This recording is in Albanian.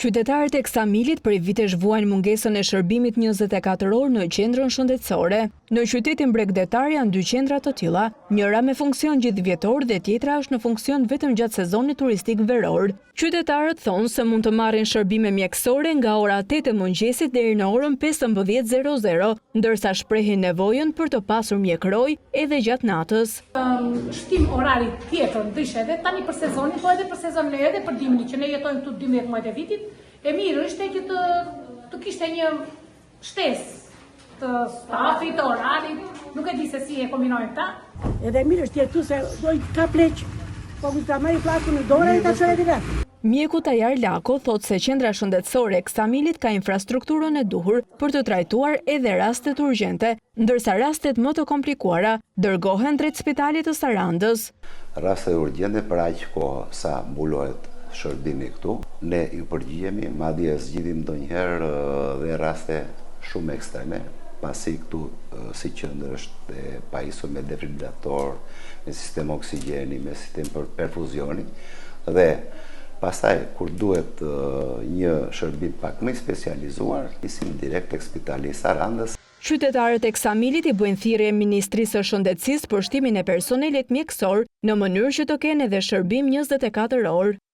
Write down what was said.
Qytetarët e Ksamilit prej vitesh vuajnë mungesën e shërbimit 24 orë në qendrën shëndetësore. Në qytetin bregdetar janë 2 qendra të tilla, njëra me funksion gjithvjetor dhe tjetra është në funksion vetëm gjatë sezonit turistik veror. Qytetarët thonë se mund të marrin shërbime mjekësore nga ora 8 e mëngjesit deri në orën 15:00, ndërsa shprehin nevojën për të pasur mjekëroj edhe gjatë natës. Shtim orari tjetër ndryshe edhe tani për sezonin, po edhe për sezonin edhe për dimrin që ne jetojmë këtu 12 muajt e vitit. E mirë është që të kishte një shtesë të stafit, të orarit, nuk e di se si e kombinojnë ta. Edhe mirë është tjetu se doj ka pleq, po ku ta marrë flakun në dorë e ta çojë edhe vetë. Mjeku Tajar Lako thotë se qendra shëndetësore e Ksamilit ka infrastrukturën e duhur për të trajtuar edhe rastet urgjente, ndërsa rastet më të komplikuara dërgohen drejt spitalit të Sarandës. Rastet urgjente për aq kohë sa mbulohet shërbimi këtu, ne ju përgjigjemi, madje zgjidhim ndonjëherë dhe raste shumë ekstreme, pasi këtu si qendër është e pajisur me defibrilator, me sistem oksigjeni, me sistem për perfuzioni dhe pastaj kur duhet një shërbim pak më specializuar, nisim direkt tek spitali i Sarandës. Qytetarët e Ksamilit i bëjnë thirrje Ministrisë së Shëndetësisë për shtimin e personelit mjekësor në mënyrë që të kenë edhe shërbim 24 orë.